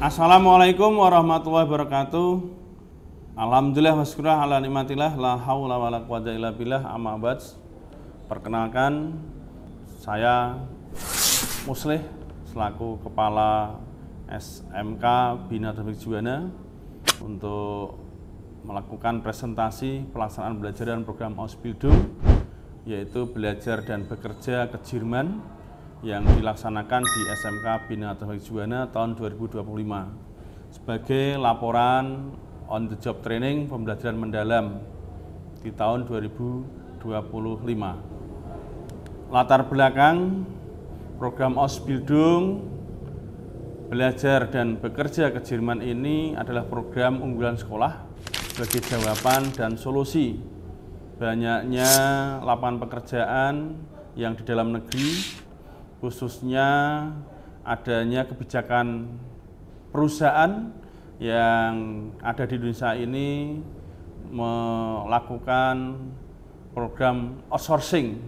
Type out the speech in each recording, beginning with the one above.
Assalamualaikum warahmatullahi wabarakatuh. Alhamdulillah wassyukur ala nikmatillah la haula wala quwwata illa billah amma ba'd. Perkenalkan, saya Muslih selaku Kepala SMK Bina Taufik Juwana untuk melakukan presentasi pelaksanaan pembelajaran program Ausbildung, yaitu belajar dan bekerja ke Jerman yang dilaksanakan di SMK Bina Taufik Juwana tahun 2025 sebagai laporan on the job training pembelajaran mendalam di tahun 2025. Latar belakang program Ausbildung belajar dan bekerja ke Jerman ini adalah program unggulan sekolah sebagai jawaban dan solusi banyaknya lapangan pekerjaan yang di dalam negeri, khususnya adanya kebijakan perusahaan yang ada di Indonesia ini melakukan program outsourcing,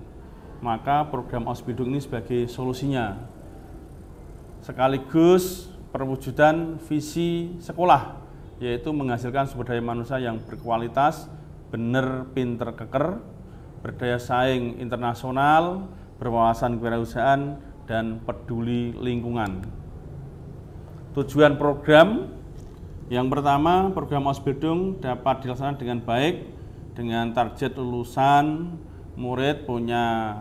maka program Ausbildung ini sebagai solusinya, sekaligus perwujudan visi sekolah, yaitu menghasilkan sumber daya manusia yang berkualitas, benar, pinter, keker, berdaya saing internasional, berwawasan kewirausahaan, dan peduli lingkungan. Tujuan program yang pertama, program Ausbildung dapat dilaksanakan dengan baik dengan target lulusan murid punya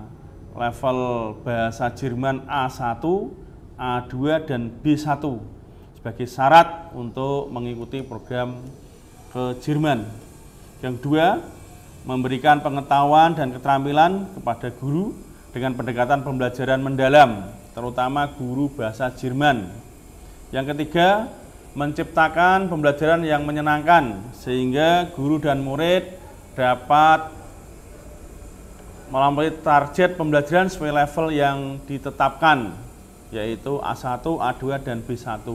level bahasa Jerman A1, A2, dan B1 sebagai syarat untuk mengikuti program ke Jerman. Yang kedua, memberikan pengetahuan dan keterampilan kepada guru dengan pendekatan pembelajaran mendalam, terutama guru bahasa Jerman. Yang ketiga, menciptakan pembelajaran yang menyenangkan sehingga guru dan murid dapat melampaui target pembelajaran sesuai level yang ditetapkan, yaitu A1, A2, dan B1.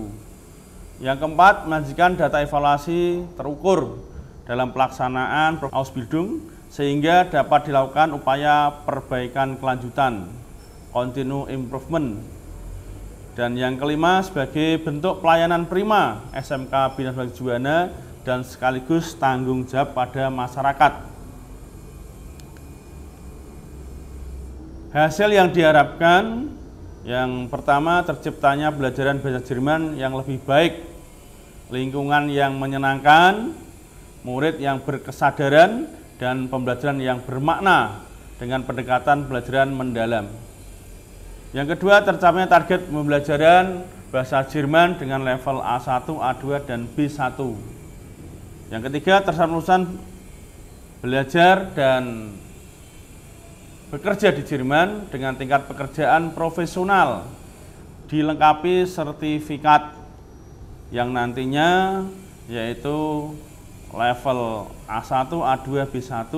Yang keempat, menyajikan data evaluasi terukur dalam pelaksanaan program Ausbildung sehingga dapat dilakukan upaya perbaikan kelanjutan, continue improvement. Dan yang kelima, sebagai bentuk pelayanan prima SMK Bina Taufik Juwana dan sekaligus tanggung jawab pada masyarakat. Hasil yang diharapkan, yang pertama, terciptanya pembelajaran bahasa Jerman yang lebih baik, lingkungan yang menyenangkan, murid yang berkesadaran, dan pembelajaran yang bermakna dengan pendekatan pembelajaran mendalam. Yang kedua, tercapainya target pembelajaran bahasa Jerman dengan level A1, A2, dan B1. Yang ketiga, tercapainya lulusan belajar dan bekerja di Jerman dengan tingkat pekerjaan profesional, dilengkapi sertifikat yang nantinya yaitu level A1, A2, B1,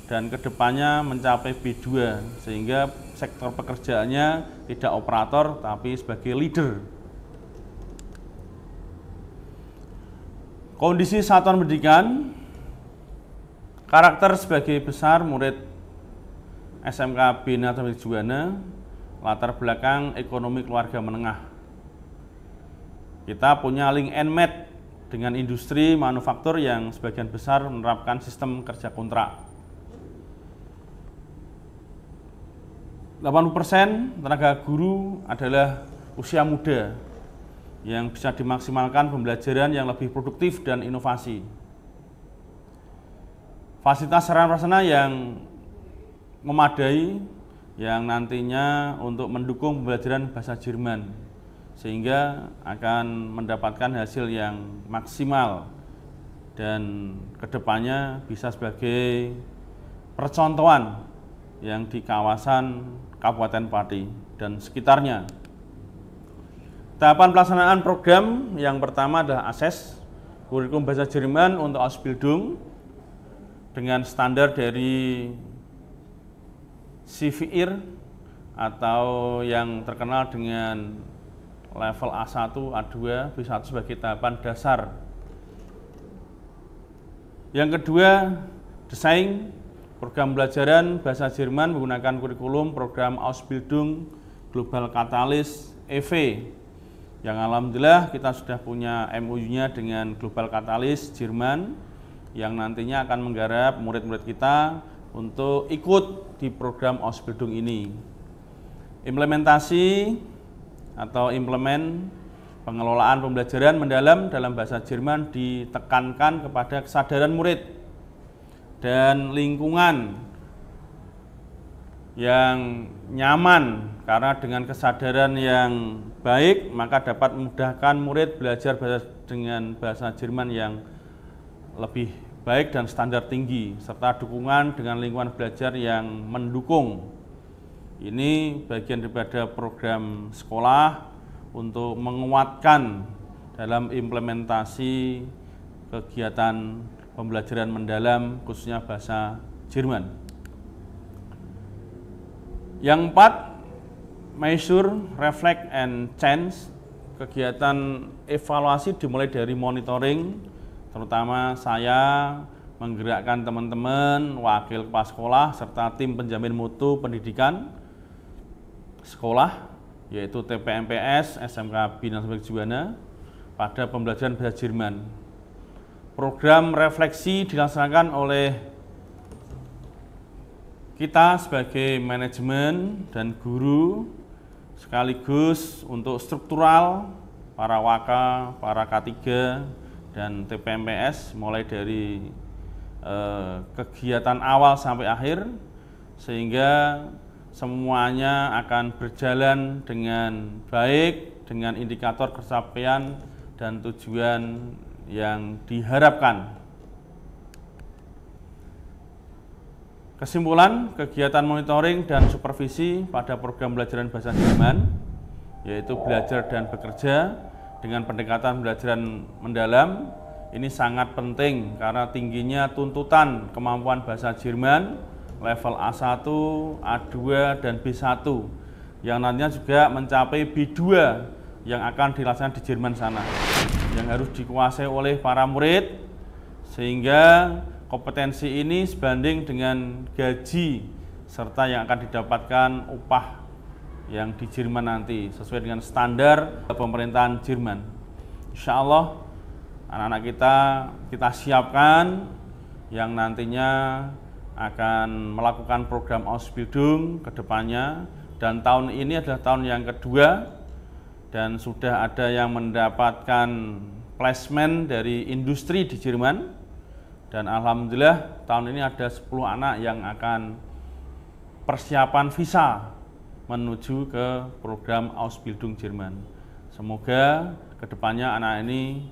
dan kedepannya mencapai B2, sehingga sektor pekerjaannya tidak operator tapi sebagai leader. Kondisi satuan pendidikan, karakter sebagai besar murid SMK Bina Taufik Juwana, latar belakang ekonomi keluarga menengah. Kita punya link and match dengan industri manufaktur yang sebagian besar menerapkan sistem kerja kontrak. 80% tenaga guru adalah usia muda yang bisa dimaksimalkan pembelajaran yang lebih produktif dan inovasi. Fasilitas sarana prasarana yang memadai yang nantinya untuk mendukung pembelajaran bahasa Jerman, sehingga akan mendapatkan hasil yang maksimal dan kedepannya bisa sebagai percontohan yang di kawasan Kabupaten Pati dan sekitarnya. Tahapan pelaksanaan program yang pertama adalah akses kurikulum bahasa Jerman untuk Ausbildung dengan standar dari CVIR atau yang terkenal dengan level A1, A2, B1 sebagai tahapan dasar. Yang kedua, desain program pembelajaran bahasa Jerman menggunakan kurikulum program Ausbildung Global Catalyst EV yang alhamdulillah kita sudah punya MOU-nya dengan Global Catalyst Jerman yang nantinya akan menggarap murid-murid kita untuk ikut di program Ausbildung ini. Implementasi atau implement pengelolaan pembelajaran mendalam dalam bahasa Jerman ditekankan kepada kesadaran murid dan lingkungan yang nyaman, karena dengan kesadaran yang baik maka dapat memudahkan murid belajar dengan bahasa Jerman yang lebih baik dan standar tinggi, serta dukungan dengan lingkungan belajar yang mendukung. Ini bagian daripada program sekolah untuk menguatkan dalam implementasi kegiatan pembelajaran mendalam khususnya bahasa Jerman. Yang 4, measure, reflect, and change. Kegiatan evaluasi dimulai dari monitoring, terutama saya menggerakkan teman-teman, wakil kepala sekolah, serta tim penjamin mutu pendidikan sekolah, yaitu TPMPS, SMK Bina Sambil Juwana, pada pembelajaran bahasa Jerman. Program refleksi dilaksanakan oleh kita sebagai manajemen dan guru, sekaligus untuk struktural para waka, para K3 dan TPMPS mulai dari kegiatan awal sampai akhir, sehingga semuanya akan berjalan dengan baik dengan indikator capaian dan tujuan yang diharapkan. Kesimpulan, kegiatan monitoring dan supervisi pada program pembelajaran bahasa Jerman, yaitu belajar dan bekerja dengan pendekatan pembelajaran mendalam, ini sangat penting karena tingginya tuntutan kemampuan bahasa Jerman level A1, A2, dan B1 yang nantinya juga mencapai B2 yang akan dilaksanakan di Jerman sana, yang harus dikuasai oleh para murid, sehingga kompetensi ini sebanding dengan gaji serta yang akan didapatkan upah yang di Jerman nanti sesuai dengan standar pemerintahan Jerman. Insya Allah anak-anak kita siapkan yang nantinya akan melakukan program Ausbildung ke depannya, dan tahun ini adalah tahun yang kedua dan sudah ada yang mendapatkan placement dari industri di Jerman. Dan alhamdulillah tahun ini ada 10 anak yang akan persiapan visa menuju ke program Ausbildung Jerman. Semoga kedepannya anak ini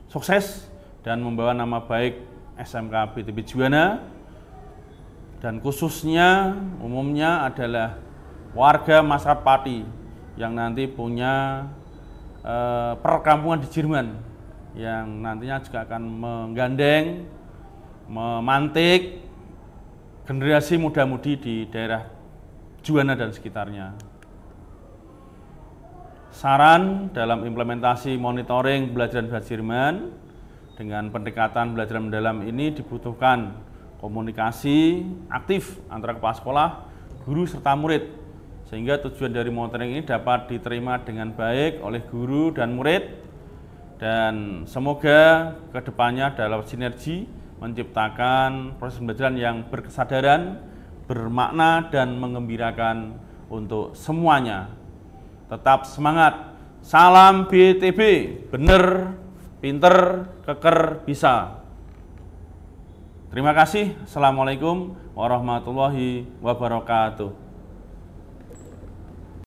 sukses dan membawa nama baik SMK BTB Juwana, dan khususnya umumnya adalah warga masyarakat Pati yang nanti punya perkampungan di Jerman, yang nantinya juga akan menggandeng, memantik generasi muda-mudi di daerah Juwana dan sekitarnya. Saran dalam implementasi monitoring pembelajaran bahasa Jerman dengan pendekatan pembelajaran mendalam ini dibutuhkan komunikasi aktif antara kepala sekolah, guru, serta murid, sehingga tujuan dari monitoring ini dapat diterima dengan baik oleh guru dan murid, dan semoga kedepannya dalam sinergi menciptakan proses pembelajaran yang berkesadaran, bermakna, dan menggembirakan untuk semuanya. Tetap semangat. Salam BTB, bener, pinter, keker, bisa. Terima kasih. Assalamualaikum warahmatullahi wabarakatuh.